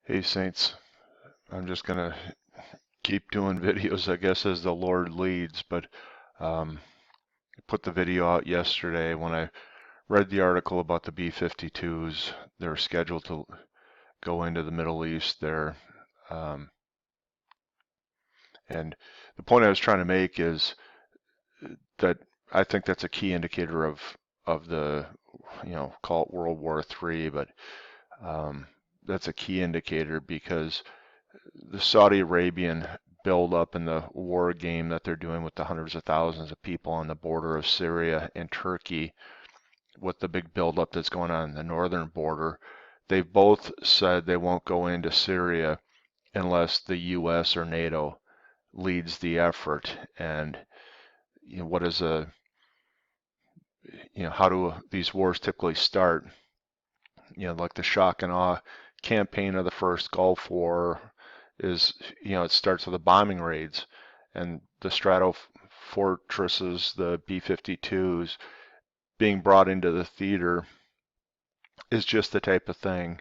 Hey Saints, I'm just gonna keep doing videos, I guess, as the Lord leads. But I put the video out yesterday when I read the article about the B-52s. They're scheduled to go into the Middle East there, um, and the point I was trying to make is that I think that's a key indicator of the, call it World War III, but that's a key indicator because the Saudi Arabian buildup and the war game that they're doing with the hundreds of thousands of people on the border of Syria and Turkey, with the big buildup that's going on the northern border, they've both said they won't go into Syria unless the US or NATO leads the effort. And what is how do these wars typically start? Like the shock and awe campaign of the first Gulf War is, it starts with the bombing raids and the strato fortresses, the B-52s being brought into the theater is just the type of thing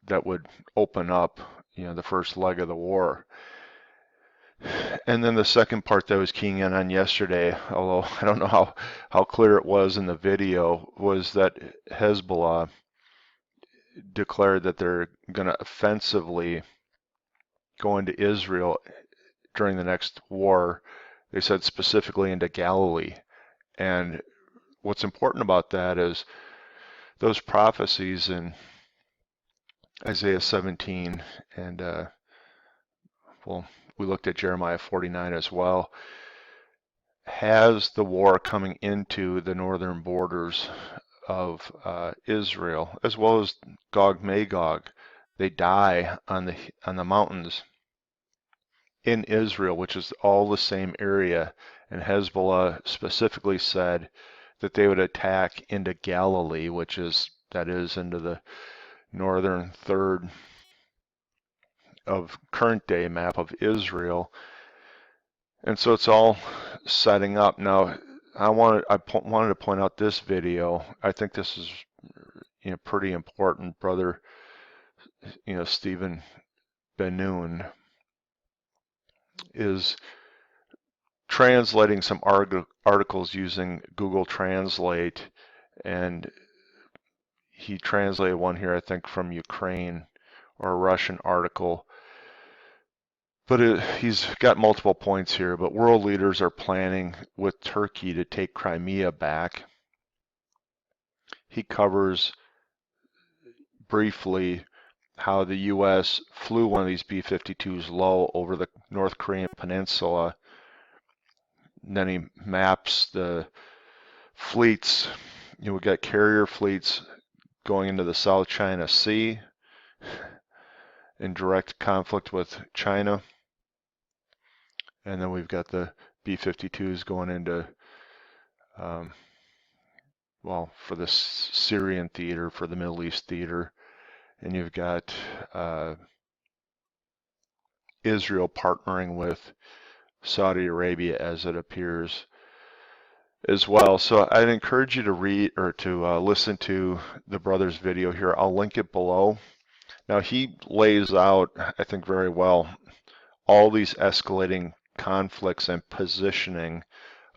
that would open up, the first leg of the war. And then the second part that I was keying in on yesterday, although I don't know how clear it was in the video, was that Hezbollah declared that they're going to offensively go into Israel during the next war. They said specifically into Galilee. And what's important about that is those prophecies in Isaiah 17 and we looked at Jeremiah 49 as well, has the war coming into the northern borders of Israel, as well as Gog Magog. They die on the mountains in Israel, which is all the same area, and Hezbollah specifically said that they would attack into Galilee, that is into the northern third of current day map of Israel. And so it's all setting up. Now, I wanted to point out this video. I think this is pretty important. Brother Stephen Ben-Nun is translating some articles using Google Translate, and he translated one here, I think, from Ukraine or a Russian article. But he's got multiple points here. But world leaders are planning with Turkey to take Crimea back. He covers briefly how the U.S. flew one of these B-52s low over the North Korean peninsula. And then he maps the fleets. We got carrier fleets going into the South China Sea in direct conflict with China. And then we've got the B-52s going into, for the Syrian theater, for the Middle East theater. And you've got Israel partnering with Saudi Arabia, as it appears, as well. So I'd encourage you to read or to listen to the brother's video here. I'll link it below. Now, he lays out, I think, very well all these escalating conflicts and positioning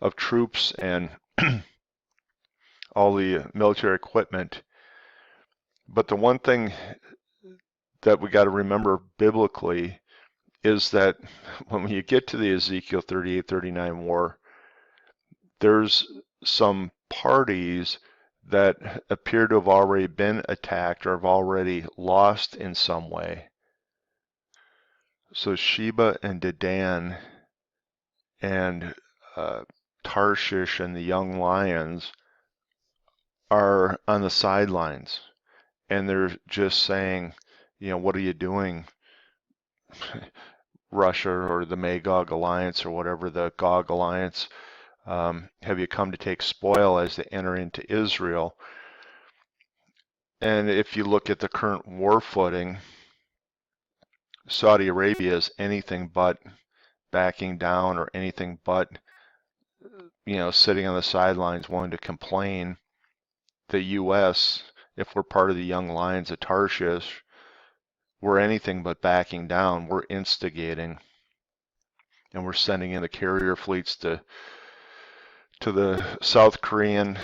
of troops and all the military equipment. But the one thing that we got to remember biblically is that when you get to the Ezekiel 38-39 war, there's some parties that appear to have already been attacked or have already lost in some way. So Sheba and Dedan and Tarshish and the young lions are on the sidelines, and they're just saying, what are you doing, Russia or the Magog Alliance or whatever, the Gog Alliance? Have you come to take spoil as they enter into Israel? And if you look at the current war footing, Saudi Arabia is anything but backing down or anything but, sitting on the sidelines wanting to complain. The U.S., if we're part of the young lions of Tarshish, we're anything but backing down. We're instigating, and we're sending in the carrier fleets to the South Korean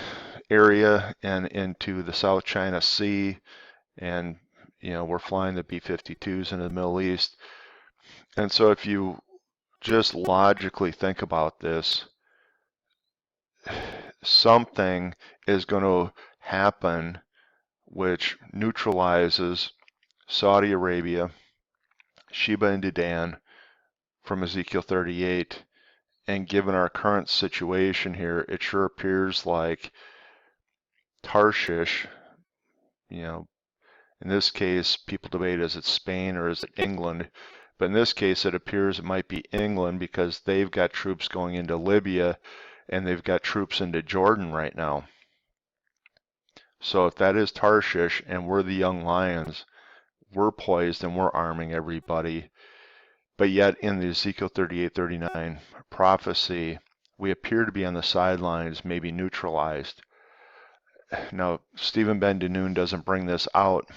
area and into the South China Sea, and we're flying the B-52s into the Middle East. And so if you just logically think about this, something is going to happen which neutralizes Saudi Arabia, Sheba and Dedan from Ezekiel 38. And given our current situation here, it sure appears like Tarshish, in this case, people debate is it Spain or is it England? But in this case, it appears it might be England because they've got troops going into Libya and they've got troops into Jordan right now. So if that is Tarshish and we're the young lions, we're poised and we're arming everybody. But yet in the Ezekiel 38-39 prophecy, we appear to be on the sidelines, maybe neutralized. Now, Stephen Ben-Danoon doesn't bring this out.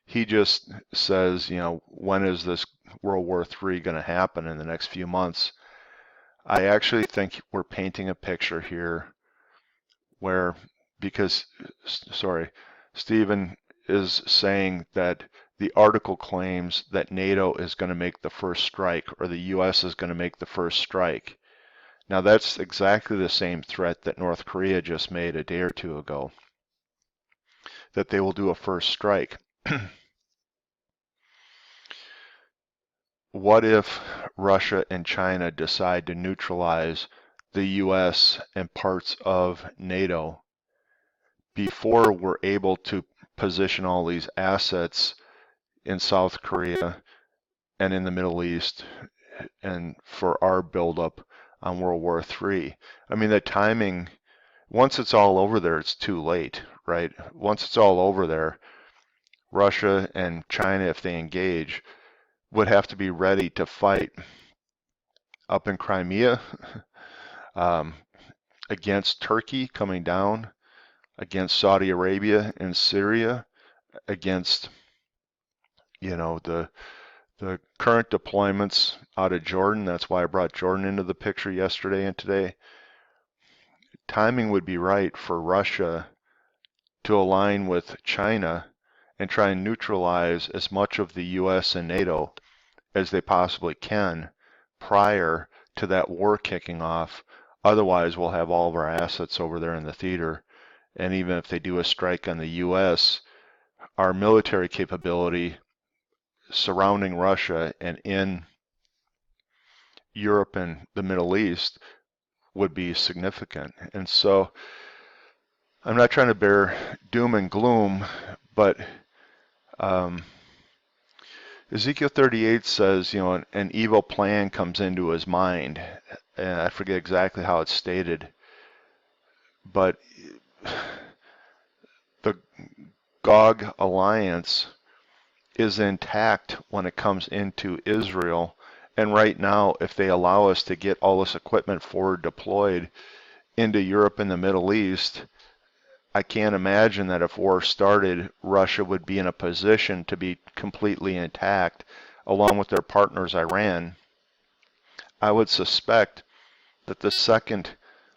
He just says, when is this World War III going to happen in the next few months? I actually think we're painting a picture here where, Stephen is saying that the article claims that NATO is going to make the first strike or the US is going to make the first strike. Now that's exactly the same threat that North Korea just made a day or two ago, that they will do a first strike. What if Russia and China decide to neutralize the US and parts of NATO before we're able to position all these assets in South Korea and in the Middle East and for our buildup on World War III? I mean, the timing, once it's all over there, it's too late, right? Once it's all over there, Russia and China, if they engage, would have to be ready to fight up in Crimea, against Turkey coming down, against Saudi Arabia and Syria, against the current deployments out of Jordan. That's why I brought Jordan into the picture yesterday and today. Timing would be right for Russia to align with China and try and neutralize as much of the US and NATO as they possibly can prior to that war kicking off. Otherwise, we'll have all of our assets over there in the theater. And even if they do a strike on the US, our military capability surrounding Russia and in Europe and the Middle East would be significant. And so I'm not trying to bear doom and gloom, but Ezekiel 38 says, an evil plan comes into his mind. And I forget exactly how it's stated, but the Gog alliance is intact when it comes into Israel. And right now, if they allow us to get all this equipment forward deployed into Europe and the Middle East, I can't imagine that if war started, Russia would be in a position to be completely intact, along with their partners Iran. I would suspect that the second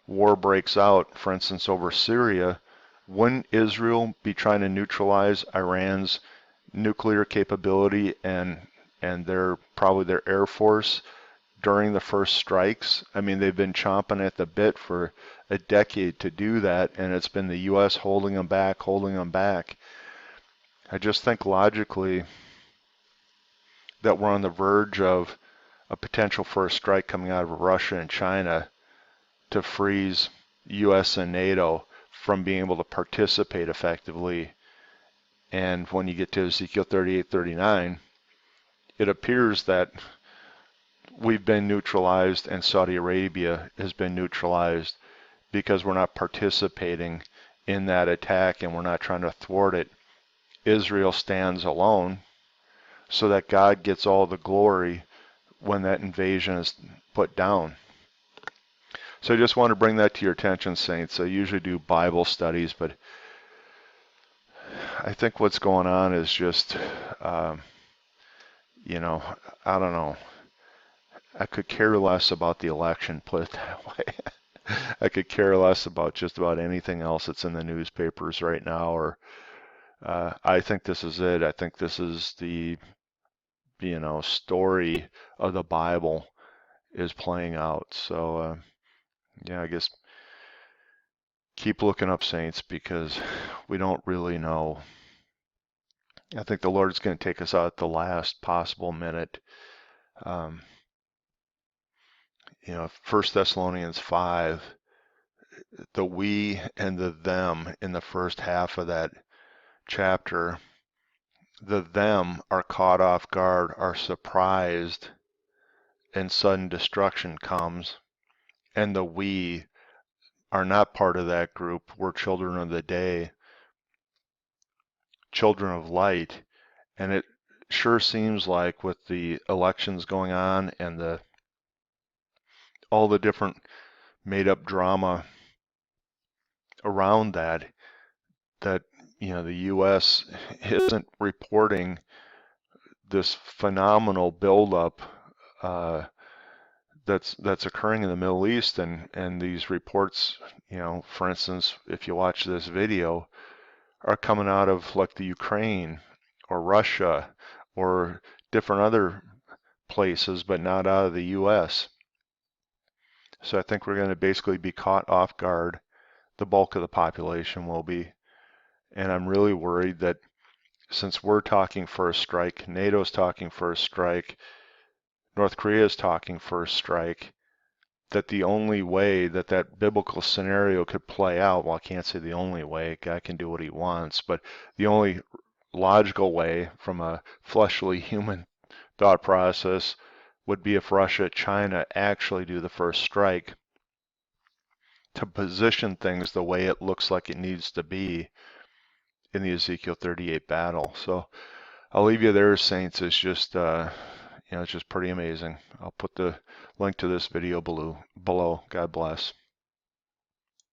war breaks out, for instance, over Syria, wouldn't Israel be trying to neutralize Iran's nuclear capability and probably their air force during the first strikes? I mean, they've been chomping at the bit for a decade to do that, and it's been the U.S. holding them back. I just think logically that we're on the verge of a potential first strike coming out of Russia and China to freeze US and NATO from being able to participate effectively. And when you get to Ezekiel 38-39, it appears that we've been neutralized and Saudi Arabia has been neutralized because we're not participating in that attack and we're not trying to thwart it. Israel stands alone so that God gets all the glory when that invasion is put down. So I just want to bring that to your attention, saints. I usually do Bible studies, but I think what's going on is just, um, you know, I don't know. I could care less about the election, put it that way. I could care less about just about anything else that's in the newspapers right now. Or I think this is it. I think this is the, story of the Bible is playing out. So yeah, I guess keep looking up, saints, because we don't really know. I think the Lord's going to take us out at the last possible minute. Um, 1 Thessalonians 5, the we and the them in the first half of that chapter, the them are caught off guard, are surprised, and sudden destruction comes. And the we are not part of that group. We're children of the day, children of light. And it sure seems like with the elections going on and all the different made up drama around that the US isn't reporting this phenomenal buildup that's occurring in the Middle East, and these reports, for instance, if you watch this video, are coming out of like the Ukraine or Russia or different other places, but not out of the US. So I think we're going to basically be caught off guard. The bulk of the population will be. And I'm really worried that since we're talking first strike, NATO's talking first strike, North Korea's talking first strike, that the only way that that biblical scenario could play out, well, I can't say the only way, God can do what he wants, but the only logical way from a fleshly human thought process would be if Russia, China actually do the first strike to position things the way it looks like it needs to be in the Ezekiel 38 battle. So I'll leave you there, saints. It's just, it's just pretty amazing. I'll put the link to this video below. God bless.